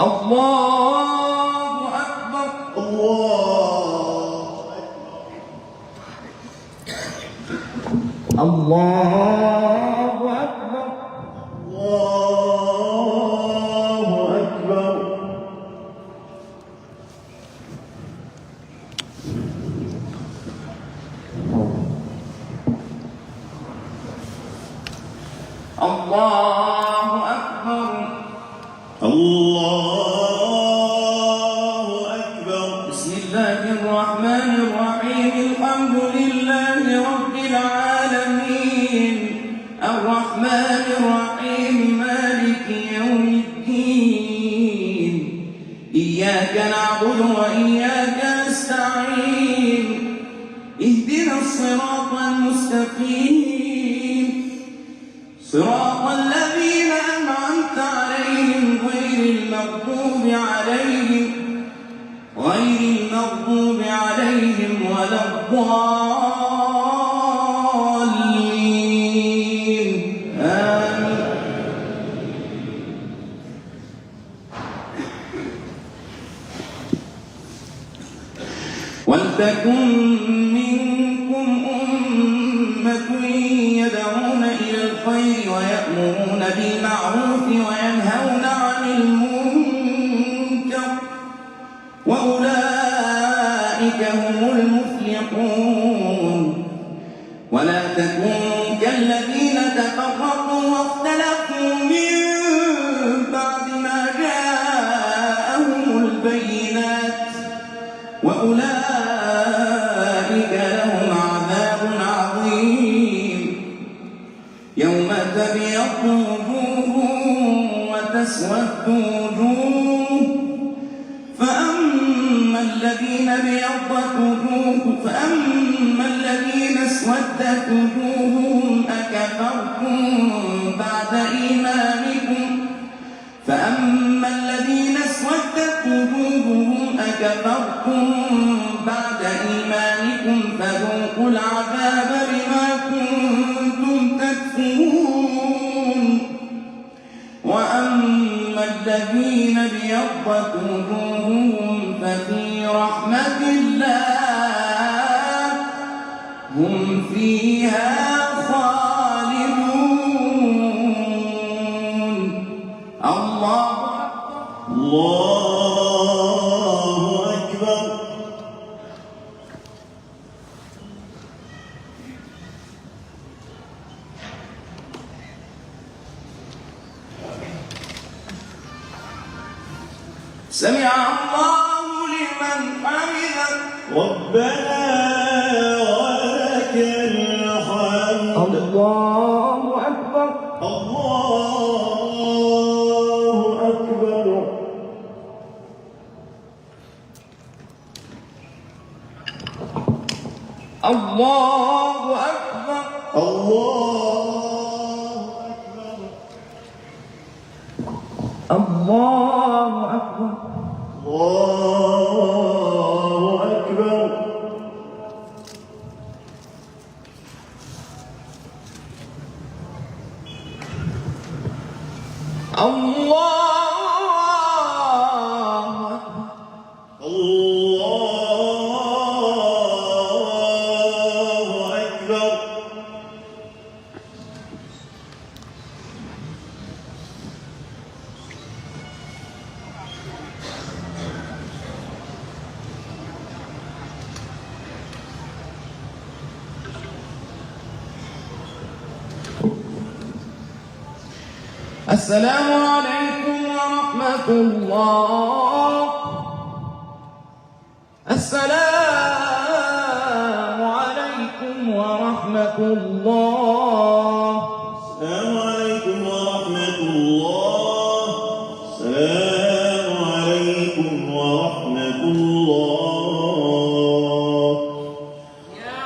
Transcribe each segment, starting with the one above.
الله أكبر. الله أكبر. الله أكبر. الله أكبر. الله أكبر. بسم الله الرحمن الرحيم. الحمد لله رب العالمين الرحمن الرحيم مالك يوم الدين. إياك نعبد وإياك نستعين. اهدنا الصراط المستقيم صراط الذين أنعمت عليهم غير المغضوب عليهم ولا الضالين. آمين. ولتكن منكم أمة يدعون إلى الخير ويأمرون بالمعروف وينهون عن المنكر وأولئك هم المفلحون. ولا تكونوا كالذين تفرقوا واختلفوا من بعد ما جاءهم البينات وأولئك لهم عذاب عظيم. يوم تبيض وجوه وتسود وجوه فأما الذين اسودت وجوههم أكفرتم بعد إيمانكم فذوقوا العذاب بما كنتم تكفرون. وأما الذين ابيضت وجوههم ففي رحمة الله هم فيها خالدون. الله أكبر. سمع الله لمن حمده. ربنا ولك الحمد. الله أكبر. الله أكبر. الله أكبر. الله أكبر. الله أكبر. الله أكبر. الله أكبر. السلام عليكم ورحمة الله. السلام عليكم ورحمة الله. السلام عليكم ورحمة الله. السلام عليكم ورحمة الله.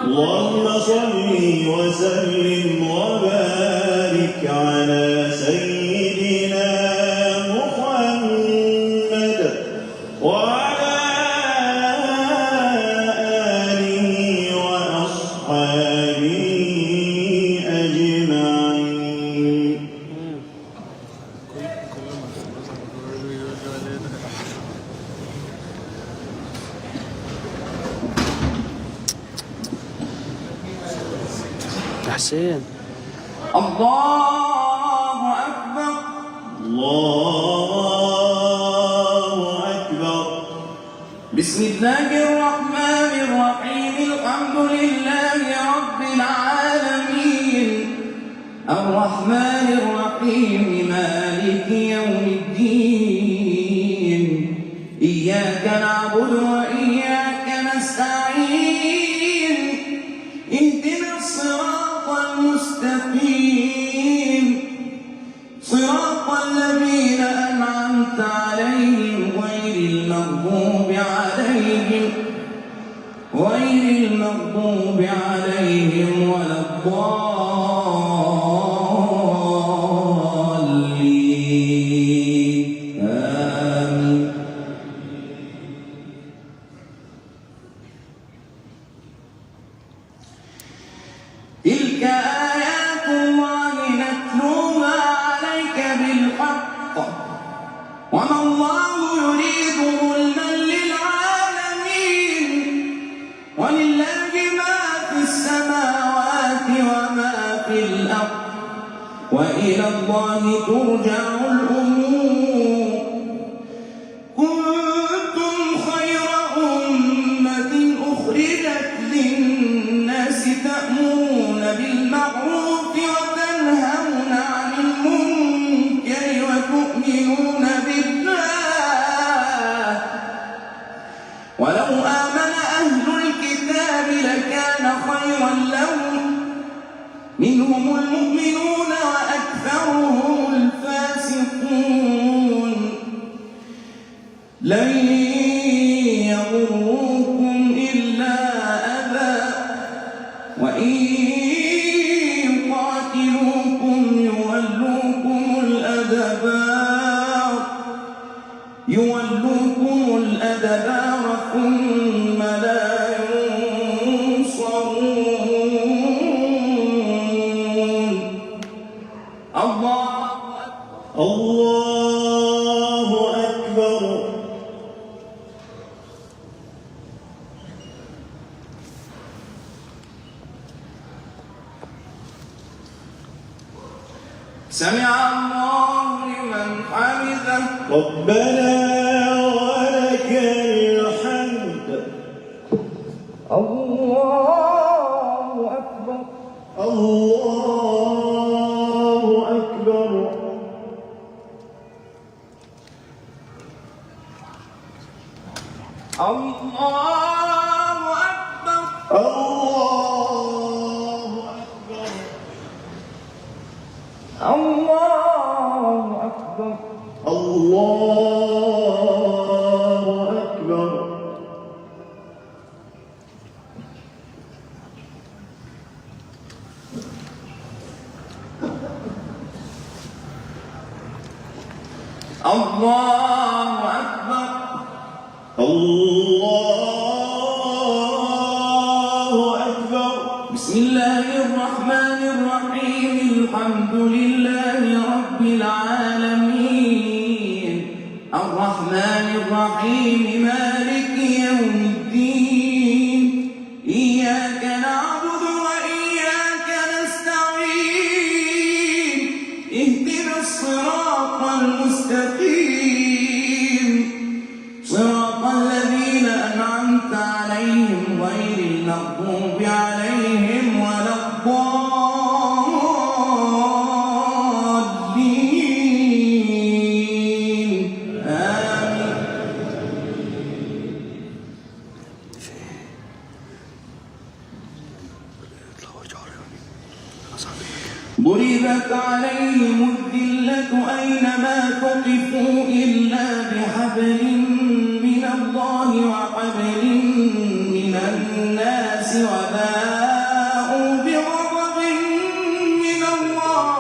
اللهم صل وسلم وبارك على سيدنا محمد وعلى آله وأصحابه حسين. الله أكبر. الله أكبر. بسم الله الرحمن الرحيم. الحمد لله رب العالمين الرحمن الرحيم مالك يوم الدين إياك نعبد وإياك نستعين اهدنا الصراط المستقيم صراط الذين أنعمت عليهم غير المغضوب عليهم ولا الضالين آمين. تلك آيات الله نتلوها عليك بالحق وما الله يريد ظلما للعالمين ولله ما في السماوات وما في الأرض وإلى الله ترجع الأمور. كنتم خير أمة أخرجت للناس تأمرون بالمعروف وتنهون عن المنكر وتؤمنون بالله ولو آمن أهل الكتاب لكان خيرا لهم منهم المؤمنون وأكثرهم الفاسقون. لن يضروكم إلا أذى وإن يقاتلوكم يولوكم الأدبار ثم لا ينصرون. الله أكبر. سمع الله لمن حمده. ربنا ولك الحمد. الله أكبر. الله أكبر. الله أكبر. الله أكبر. الله أكبر. الله أكبر. الله أكبر. الله أكبر. بسم الله الرحمن الرحيم. الحمد لله رب العالمين الرحمن الرحيم مالك يوم الدين إياك نعبد وإياك نستعين اهدنا الصراط المستقيم صراط الذين أنعمت عليهم غير المغضوب عليهم ولا الضالين آمين. ضربت عليهم الذلة أينما ثقفوا إلا بحبل من الله وحبل من الناس وباءوا بغضب من الله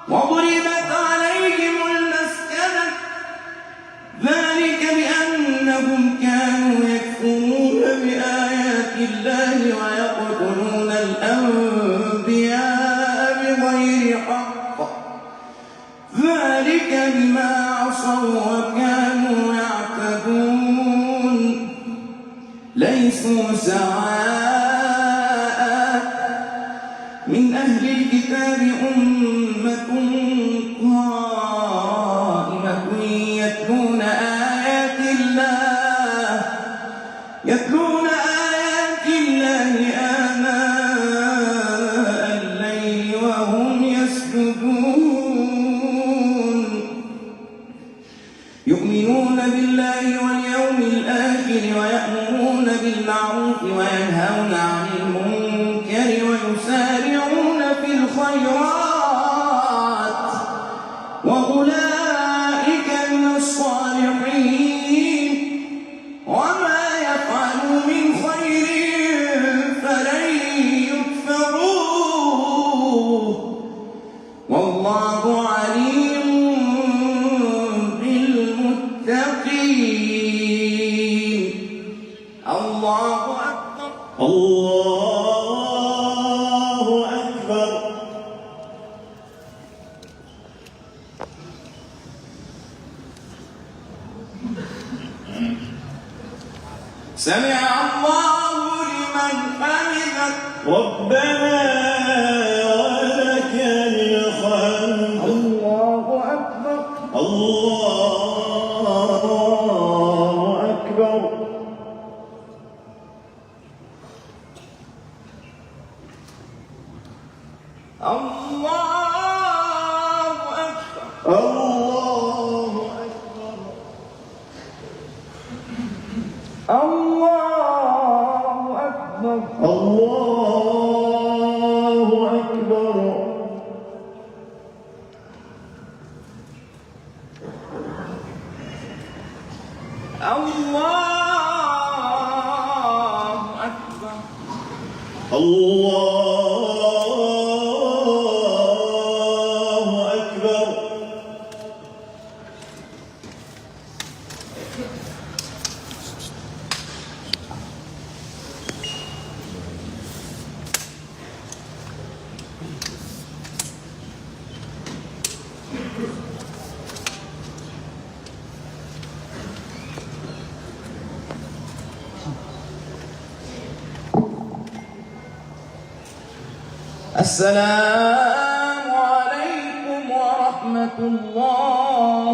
وضربت عليهم المسكنة ذلك بأنهم كانوا يكفرون بآيات الله ويقتلون الأنبياء بغير حق ذلك بما عصوا وكانوا يعتدون ليسوا سواء الكتاب أمة قائمة يتلون آيات الله آناء الليل وهم يسجدون يؤمنون بالله واليوم الآخر ويأمرون بالمعروف وينهون عن المنكر ويسارعون في الخيرات وأولئك من الصالحين وما يفعلوا من خير فلن يكفروه والله عليم بالمتقين. الله أكبر. الله أكبر. سمع الله لمن حمده. ربنا ولك الحمد. الله أكبر. الله أكبر. الله أكبر. الله أكبر. الله أكبر. الله أكبر. الله أكبر. الله أكبر. السلام عليكم ورحمة الله.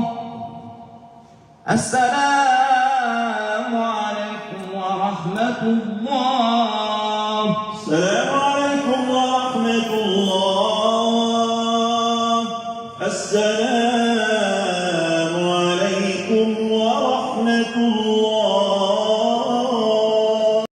السلام عليكم ورحمة الله. السلام عليكم ورحمة الله. السلام عليكم